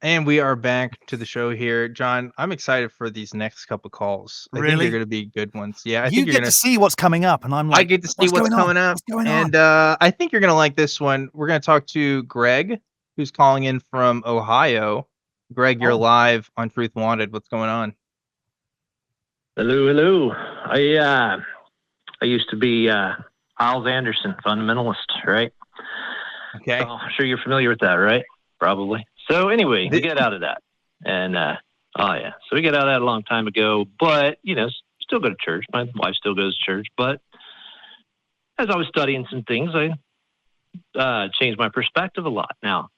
And we are back to the show here. John, I'm excited for these next couple calls. I think they're going to be good ones. Yeah, I You think you're get going to see what's coming up, and I'm like, I get to see what's coming up. And I think you're going to like this one. We're going to talk to Greg, who's calling in from Ohio. Greg, you're live on Truth Wanted. What's going on? Hello. I used to be Miles Anderson, fundamentalist, right? Okay. So I'm sure you're familiar with that, right? Probably. So anyway, we get out of that. And, so we get out of that a long time ago, but, still go to church. My wife still goes to church, but as I was studying some things, I changed my perspective a lot. Now,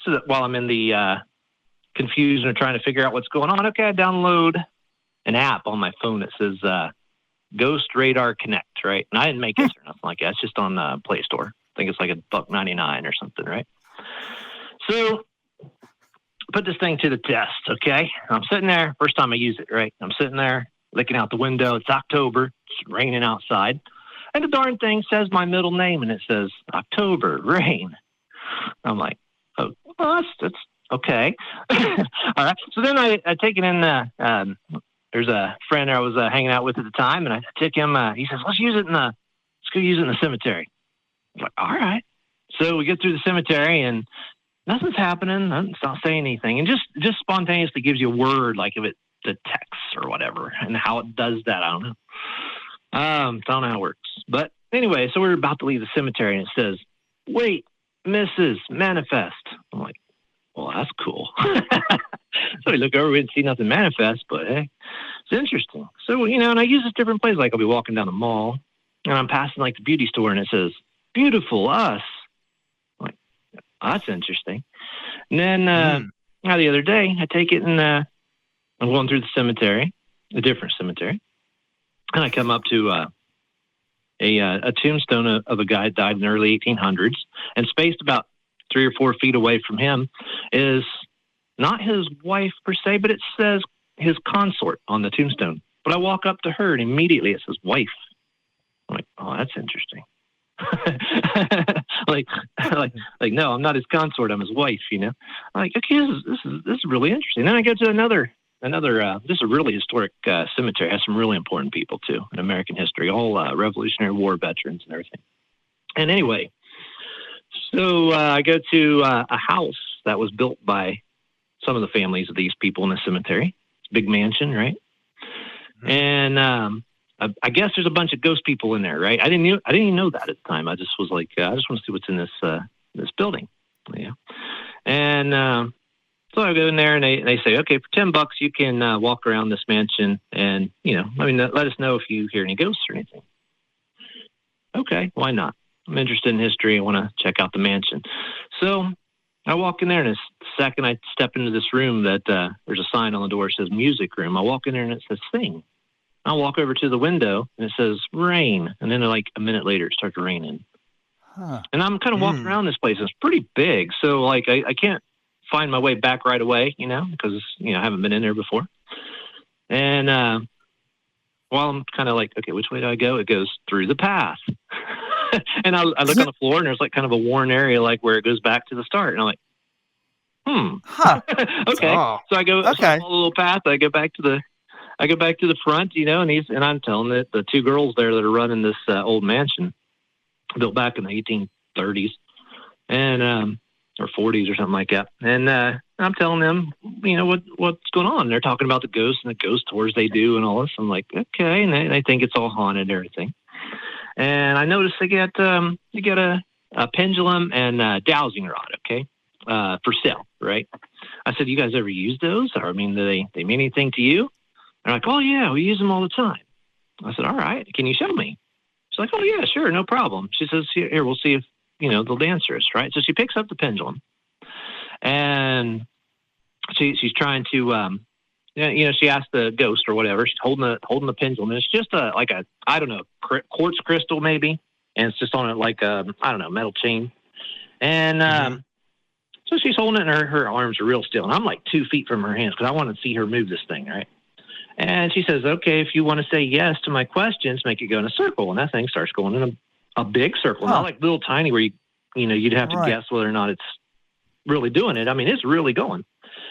so that while I'm in the confusion of trying to figure out what's going on, okay, I download an app on my phone that says Ghost Radar Connect, right? And I didn't make it or nothing like that. It's just on the Play Store. I think it's like $1.99 or something, right? So put this thing to the test, okay? I'm sitting there, first time I use it, right? I'm sitting there looking out the window. It's October. It's raining outside. And the darn thing says my middle name, and it says October, rain. I'm like, oh, well, that's okay. All right. So then I take it in there's a friend I was hanging out with at the time, and I took him. He says, let's go use it in the cemetery. I'm like, all right. So we get through the cemetery, and nothing's happening. It's not saying anything. And just spontaneously gives you a word, like if it detects or whatever. And how it does that, I don't know. Don't know how it works. But anyway, so we're about to leave the cemetery, and it says, wait, Mrs. Manifest. I'm like, well, that's cool. So we look over, we didn't see nothing manifest, but hey, it's interesting. So, and I use this different places. Like I'll be walking down the mall, and I'm passing like the beauty store, and it says, beautiful us. I'm like, oh, that's interesting. And then the other day, I take it and I'm going through the cemetery, a different cemetery, and I come up to a tombstone of a guy that died in the early 1800s, and spaced about 3 or 4 feet away from him is not his wife per se, but it says his consort on the tombstone. But I walk up to her, and immediately it says wife. I'm like, oh, that's interesting. like, no, I'm not his consort. I'm his wife. I'm like, okay, this is really interesting. Then I go to another. This is a really historic cemetery. It has some really important people too in American history, all Revolutionary War veterans and everything. And anyway, so I go to a house that was built by some of the families of these people in the cemetery. It's a big mansion, right? Mm-hmm. And I guess there's a bunch of ghost people in there, right? I didn't even know that at the time. I just was like, I just want to see what's in this building, yeah. And so I go in there, and they say, okay, for $10 you can walk around this mansion, and let us know if you hear any ghosts or anything. Okay, why not? I'm interested in history. I want to check out the mansion. So I walk in there, and the second I step into this room, that there's a sign on the door that says music room. I walk in there, and it says sing. I walk over to the window, and it says rain. And then like a minute later, it starts raining. Huh. And I'm kind of walking around this place. It's pretty big. So like I can't find my way back right away, because, I haven't been in there before. And while I'm kind of like, okay, which way do I go? It goes through the path. And I look on the floor, and there's like kind of a worn area, like where it goes back to the start. And I'm like, huh. Okay. Oh. So I go, okay, a little path. I go back to the front, and I'm telling the two girls there that are running this old mansion, built back in the 1830s, and or 40s or something like that. And I'm telling them, what's going on. And they're talking about the ghosts and the ghost tours they do and all this. I'm like, okay, and they think it's all haunted and everything. And I noticed they get you get a pendulum and a dowsing rod, okay, for sale, right? I said, you guys ever use those? Or do they mean anything to you? They're like, oh yeah, we use them all the time. I said, all right, can you show me? She's like, oh yeah, sure, no problem. She says, here, we'll see if they'll answer us, right? So she picks up the pendulum, and she's trying to she asked the ghost or whatever. She's holding the pendulum, and it's just like a quartz crystal maybe, and it's just on it like a metal chain, and so she's holding it, and her arms are real still, and I'm like 2 feet from her hands because I want to see her move this thing, right? And she says, okay, if you want to say yes to my questions, make it go in a circle, and that thing starts going in a big circle, not like little tiny where you'd have to guess whether or not it's really doing it. I mean, it's really going.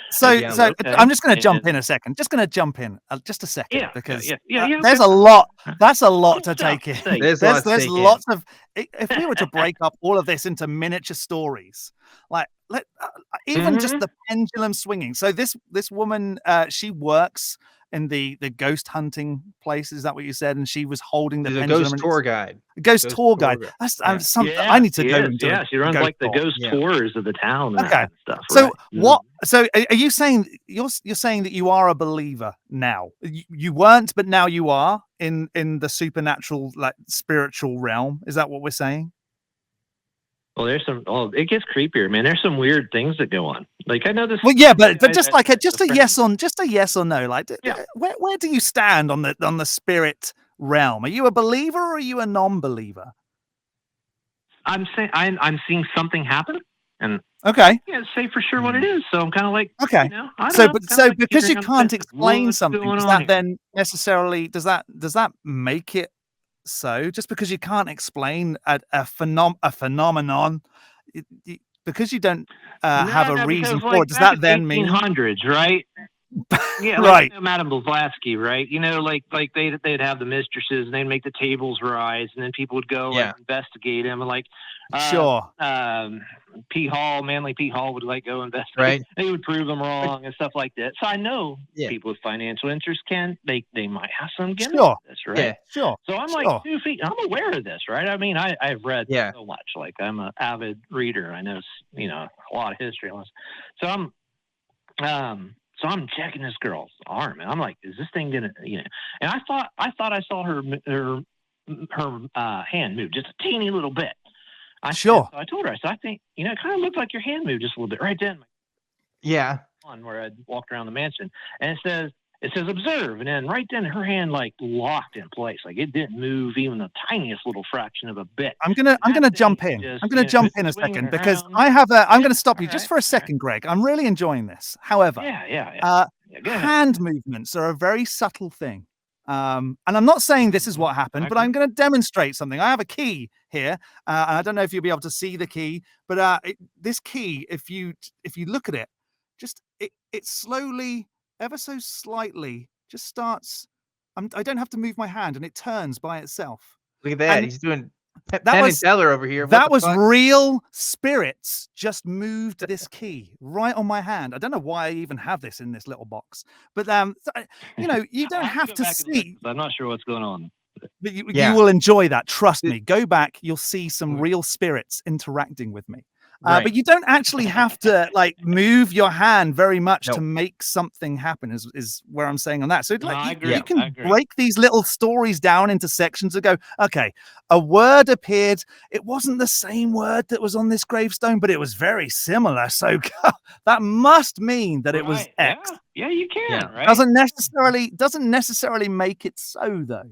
So Okay. I'm just going to jump And- in a second. Just going to jump in just a second Yeah, because yeah, there's okay. a lot. That's a lot to Stuff take in. to take. There's lots to There's take in. lots of. If we were to break up all of this into miniature stories, like even just Mhm. the pendulum swinging. So this woman, she works in the ghost hunting place. Is that what you said? And she was holding the She's a pendulum. ghost and tour guide. a ghost tour guide. That's Yeah. something Yeah, I need to she go is. and do. Yeah, she runs ghost like the tour. ghost Yeah. tours of the town and that Okay. kind of stuff. So right? what? So are you saying you're saying that you are a believer now? You weren't, but now you are in the supernatural, like spiritual realm. Is that what we're saying? Well, there's some. Oh, it gets creepier, man. There's some weird things that go on. Like I know this. Well, yeah, but guy just that- like a friend- yes or no. Like, Yeah. where do you stand on the spirit realm? Are you a believer or are you a non-believer? I'm saying I'm seeing something happen, and Okay. I can't say for sure what it is. So I'm kind of like, Okay. you know, I don't So, know, but kinda so like because you figuring out can't explain what's something, going does on that here. then necessarily does that make it so? Just because you can't explain a phenomenon, because you don't have a reason because, for like, it, does back that in then mean 1800s, right? Yeah, right? like Madame Blavatsky, right? You know, like they'd have the mistresses and they'd make the tables rise, and then people would go Yeah. and investigate them, and like Sure. Manly P. Hall would like go investigate. Right. They would prove them wrong and stuff like that. So I know Yeah. people with financial interests they might have some gimmick Sure. with this, right? Yeah. Sure. So I'm Sure. like 2 feet. I'm aware of this, right? I mean, I've read Yeah. so much. Like I'm an avid reader. I know, a lot of history on this. So I'm checking this girl's arm, and I'm like, is this thing gonna, And I thought I saw her hand move just a teeny little bit. Sure. So I told her, I think, it kind of looked like your hand moved just a little bit right then. Yeah. On where I'd walked around the mansion, and it says observe, and then right then her hand like locked in place, like it didn't move even the tiniest little fraction of a bit. I'm gonna jump in. I'm gonna jump in a second because I'm gonna stop you just for a second, Greg. I'm really enjoying this. However, hand movements are a very subtle thing. And I'm not saying this is what happened, but I'm going to demonstrate something. I have a key here, and I don't know if you'll be able to see the key, but this key, if you look at it, just it slowly, ever so slightly, just starts. I don't have to move my hand, and it turns by itself. Look at that. And He's doing Penn that and was- Teller over here. What That the was fuck? real spirits just moved this key right on my hand. I don't know why I even have this in this little box, but you don't have to see. I'm not sure what's going on. But you Yeah. will enjoy that. Trust me. Go back. You'll see some real spirits interacting with me. Right. But you don't actually have to move your hand very much No. to make something happen. Is where I'm saying on that. So No, I you agree. I can agree. break these little stories down into sections and go, okay, a word appeared. It wasn't the same word that was on this gravestone, but it was very similar. So that must mean that it was Right, X. Yeah, you can. Yeah. Right? Doesn't necessarily make it so though.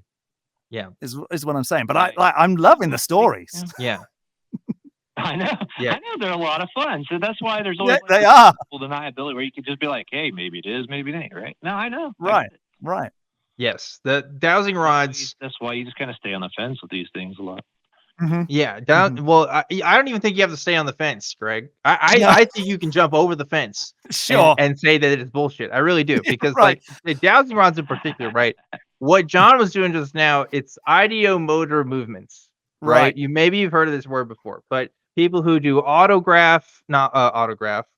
Yeah. Is what I'm saying. But Right. I'm loving the stories. Yeah. I know. Yeah. I know they're a lot of fun. So that's why there's always They are. deniability where you can just be like, hey, maybe it is, maybe it ain't. Right? No, I know. I Right. get it. Right. Yes. The dowsing rods. That's why you just kind of stay on the fence with these things a lot. Mm-hmm. Yeah. Well, I don't even think you have to stay on the fence, Greg. I think you can jump over the fence. Sure. And say that it's bullshit. I really do, because Right. like the dowsing rods in particular, right? What John was doing just now, it's ideomotor movements, right? You've heard of this word before, but people who do autograph,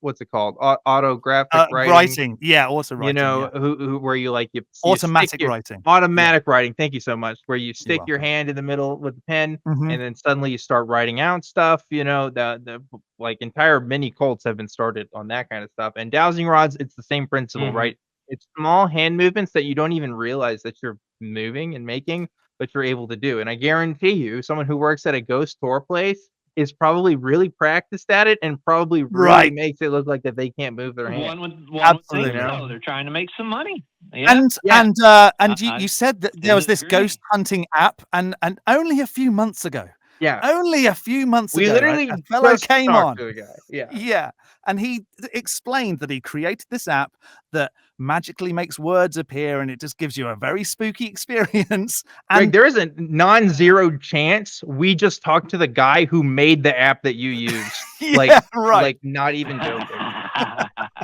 what's it called? Autographic writing. Yeah, also writing. Who where you like you Automatic stick your- writing. Automatic writing. Thank you so much. Where you stick your welcome. hand in the middle with the pen, Mhm. and then suddenly you start writing out stuff. The like entire mini cults have been started on that kind of stuff. And dowsing rods, it's the same principle, Mhm. right? It's small hand movements that you don't even realize that you're moving and making, but you're able to do. And I guarantee you, someone who works at a ghost tour place is probably really practiced at it and probably really Right. makes it look like that they can't move their hand. One would think Absolutely. so. They're trying to make some money. Yeah. And you said that there was this agree. ghost hunting app, and only a few months ago, Yeah. only a few months We ago, literally a fellow just came talked on. to a guy. Yeah. Yeah. And he explained that he created this app that magically makes words appear, and it just gives you a very spooky experience. Greg, And there is a non-zero chance we just talked to the guy who made the app that you used. yeah, right. Like not even joking.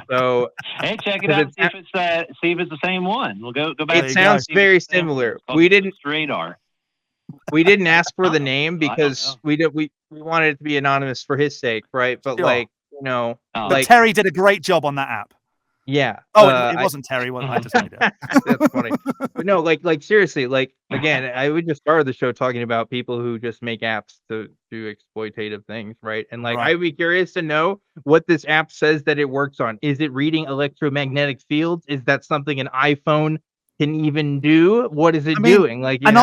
So hey, check it out. See if it's the same one. We'll go back. It sounds very similar. We didn't radar. We didn't ask for the name because we wanted it to be anonymous for his sake, right? But like, you know, but Terry did a great job on that app. Yeah. Oh, it wasn't Terry. I just made it. That's funny. But no, like seriously, like again, I would just start the show talking about people who just make apps to do exploitative things, right? And like, I'd be curious to know what this app says that it works on. Is it reading electromagnetic fields? Is that something an iPhone can even do? What is it doing? Like, you know?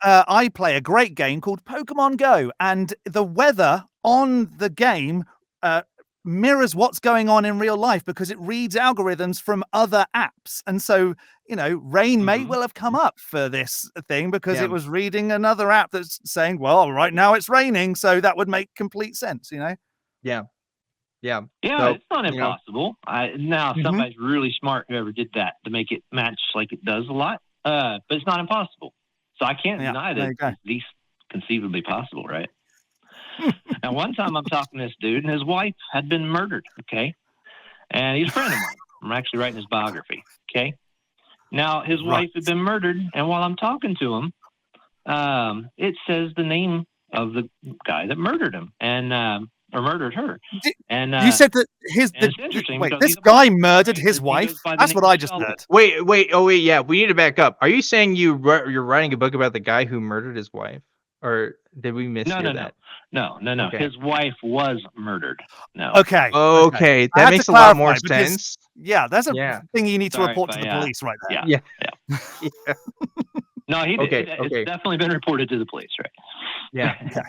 I play a great game called Pokemon Go, and the weather on the game mirrors what's going on in real life because it reads algorithms from other apps. And so, you know, rain may well have come up for this thing because it was reading another app that's saying, well, right now it's raining. So that would make complete sense, you know? Yeah. So, it's not impossible. Somebody's really smart whoever did that to make it match like it does a lot. But it's not impossible. So I can't deny that it's at least conceivably possible, right? Now, one time I'm talking to this dude, and his wife had been murdered, okay? And he's a friend of mine. I'm actually writing his biography, okay? Now, his wife had been murdered, and while I'm talking to him, it says the name of the guy that murdered him, and or murdered her. And you said that this guy murdered his wife? That's what I just heard. Wait, yeah, we need to back up. Are you saying you're writing a book about the guy who murdered his wife? Or did we miss that? No. Okay. His wife was murdered. No. Okay. That makes a lot more sense. Yeah, that's a thing you need to report to the police right there. Yeah. No, he did. It's definitely been reported to the police, right? Yeah. Okay.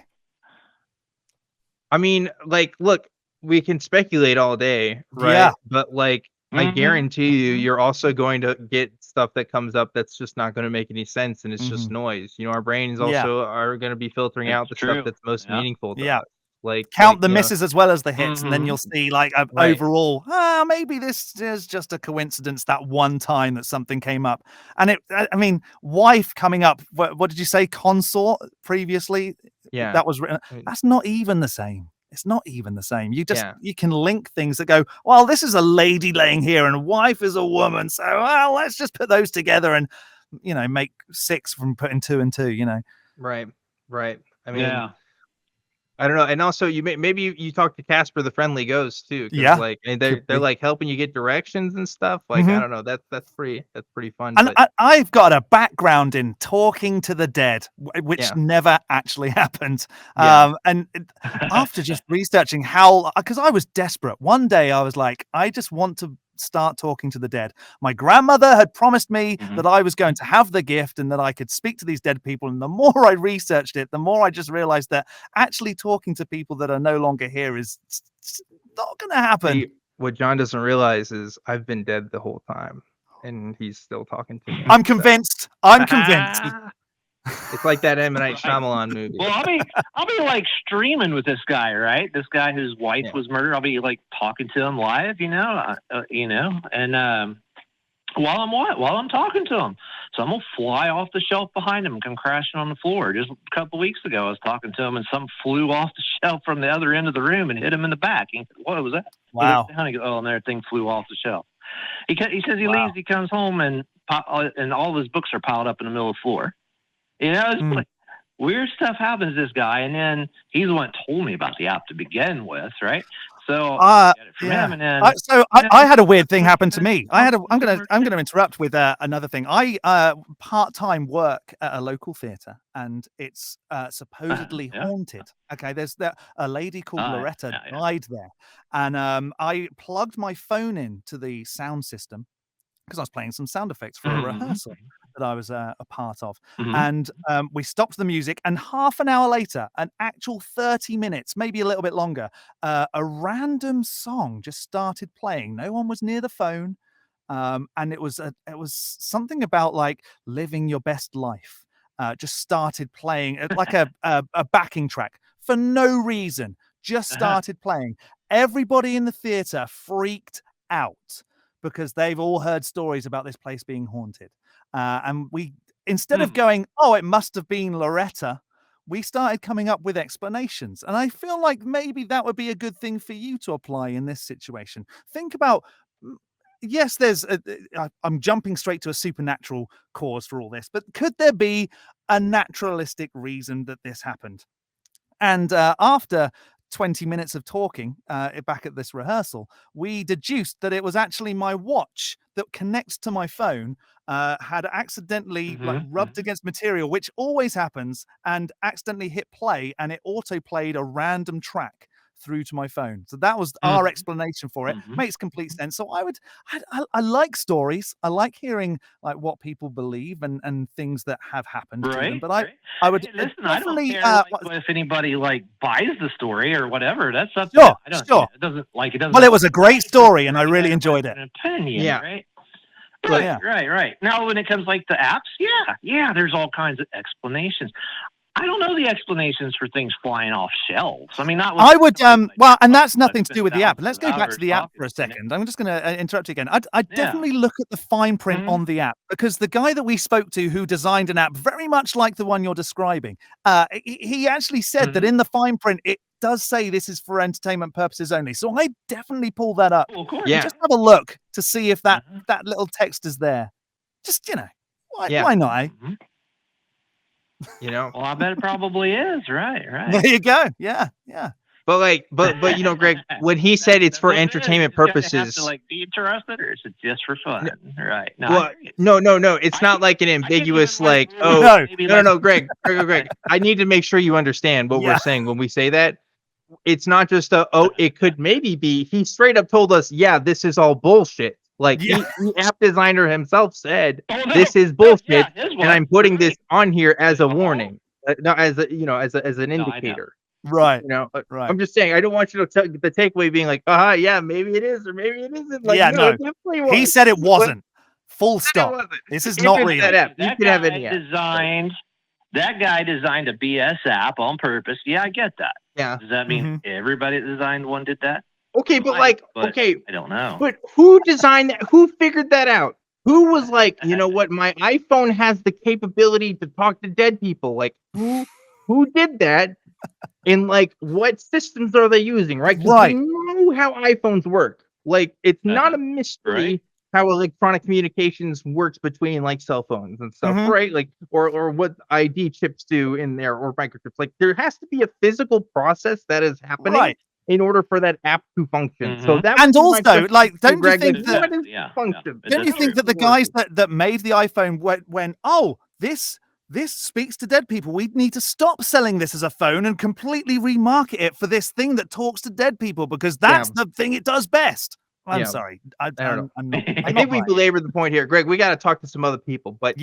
I mean, like, look, we can speculate all day, right? Yeah. But like, I guarantee you're also going to get stuff that comes up that's just not going to make any sense, and it's just noise. You know, our brains also are going to be filtering out the stuff that's most meaningful to us. Like, count the misses as well as the hits, and then you'll see, like, overall, maybe this is just a coincidence that one time that something came up. And I mean, wife coming up. What did you say? Consort previously? Yeah, that was written. That's not even the same. It's not even the same. You just you can link things that go, well, this is a lady laying here and wife is a woman. So, well, let's just put those together and, you know, make 6 from putting 2 and 2, you know. Right. I mean, I don't know. And also maybe you talk to Casper the Friendly Ghost too. Like, and they're like helping you get directions and stuff. Like, I don't know. That's pretty fun. And I've got a background in talking to the dead, which never actually happened. And after just researching because I was desperate. One day I was like, I just want to start talking to the dead. My grandmother had promised me that I was going to have the gift and that I could speak to these dead people. And the more I researched it, the more I just realized that actually talking to people that are no longer here is not going to happen. See, what John doesn't realize is I've been dead the whole time and he's still talking to me. I'm convinced. It's like that M. Night Shyamalan movie. Well, I'll be like streaming with this guy, right? This guy whose wife was murdered. I'll be like talking to him live, and while I'm talking to him, so I'm gonna fly off the shelf behind him and come crashing on the floor. Just a couple weeks ago, I was talking to him, and some flew off the shelf from the other end of the room and hit him in the back. He said, "What was that?" Wow! He goes, "Oh, and that thing flew off the shelf." He says he leaves. He comes home and all of his books are piled up in the middle of the floor. You know, it's like weird stuff happens to this guy, and then he's the one that told me about the app to begin with, right? So I had a weird thing happen to me. I'm gonna interrupt with another thing. I part-time work at a local theater, and it's supposedly haunted. Okay, there's a lady called Loretta died there, and I plugged my phone in to the sound system because I was playing some sound effects for a rehearsal that I was a part of. And we stopped the music, and half an hour later, an actual 30 minutes, maybe a little bit longer, a random song just started playing. No one was near the phone. And it was something about like living your best life. Just started playing like a backing track for no reason, just started playing. Everybody in the theater freaked out because they've all heard stories about this place being haunted. And we, instead of going, oh, it must have been Loretta, we started coming up with explanations. And I feel like maybe that would be a good thing for you to apply in this situation. Think about, yes, I'm jumping straight to a supernatural cause for all this, but could there be a naturalistic reason that this happened? And after 20 minutes of talking back at this rehearsal, we deduced that it was actually my watch that connects to my phone had accidentally rubbed against material, which always happens, and accidentally hit play, and it auto played a random track through to my phone. So that was our explanation for it. Makes complete sense. So I like stories. I like hearing like what people believe and things that have happened to them. But I would listen. definitely I don't care if anybody like buys the story or whatever. That's up sure, I don't, sure. It doesn't like it doesn't. Well, it was a great story, and I really enjoyed it. An opinion, Yeah. right? But, Right. Now, when it comes like to apps, there's all kinds of explanations. I don't know the explanations for things flying off shelves. I mean, I would, well, and that's nothing to do with the app. Let's go back to the app for a second. I'm just going to interrupt you again. I'd definitely look at the fine print on the app, because the guy that we spoke to who designed an app very much like the one you're describing, he actually said that in the fine print, it does say this is for entertainment purposes only. So I definitely pull that up. Well, of course. Yeah. Just have a look to see if that little text is there. Just, why not? Eh? Well, I bet it probably is. Right. There you go. Yeah. But Greg, when he said it's for entertainment purposes, have to like be interested, or is it just for fun? Right. No, no. It's not like an ambiguous Greg. I need to make sure you understand what we're saying when we say that. It's not just it could maybe be. He straight up told us, this is all bullshit. Like the app designer himself said, this is bullshit, and I'm putting this on here as a warning, not as an indicator. Right. Right. I'm just saying, I don't want you to tell the takeaway being like, maybe it is or maybe it isn't. Like, no. It definitely was. He said it wasn't. Full stop. This is not real. That app. You can have any app. That guy designed a BS app on purpose. Yeah, I get that. Yeah. Does that mean everybody that designed one did that? Okay, but I don't know. But who designed that? Who figured that out? Who was like, you know what? My iPhone has the capability to talk to dead people. Like, who did that? And like, what systems are they using? Right? Right. We know how iPhones work. Like, it's not a mystery how electronic communications works between like cell phones and stuff, right? Like, or what ID chips do in there, or microchips. Like, there has to be a physical process that is happening in order for that app to function. So that, and also, like, don't you think that? Function? Don't you think that the guys that made the iPhone went, this speaks to dead people. We need to stop selling this as a phone and completely remarket it for this thing that talks to dead people, because that's the thing it does best. I'm sorry. I don't know. I think we belabored the point here, Greg. We got to talk to some other people, but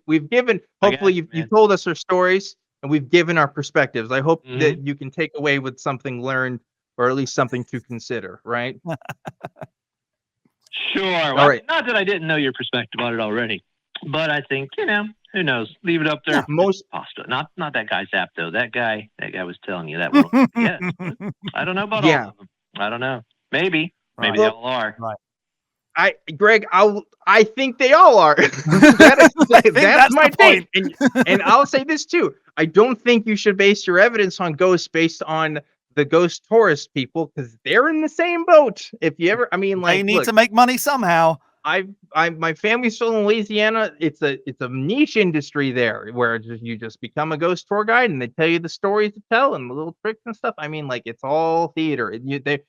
we've given. Hopefully, you've told us our stories and we've given our perspectives. I hope that you can take away with something learned, or at least something to consider. Right? Sure. Well, right. Not that I didn't know your perspective on it already, but I think who knows? Leave it up there. Most not that guy's app though. That guy was telling you that one. I don't know about all of them. I don't know. Maybe they all are. Right. Greg, I think they all are. That's my take. And I'll say this too. I don't think you should base your evidence on ghosts based on the ghost tourist people, because they're in the same boat. If you ever, they need to make money somehow. My family's still in Louisiana. It's a niche industry there where you just become a ghost tour guide and they tell you the stories to tell and the little tricks and stuff. It's all theater.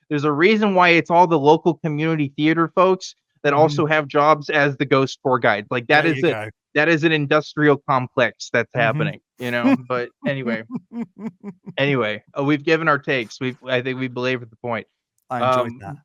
There's a reason why it's all the local community theater folks that also have jobs as the ghost tour guides. Like that is an industrial complex that's happening, But anyway, we've given our takes. I think we belabored the point. I enjoyed that.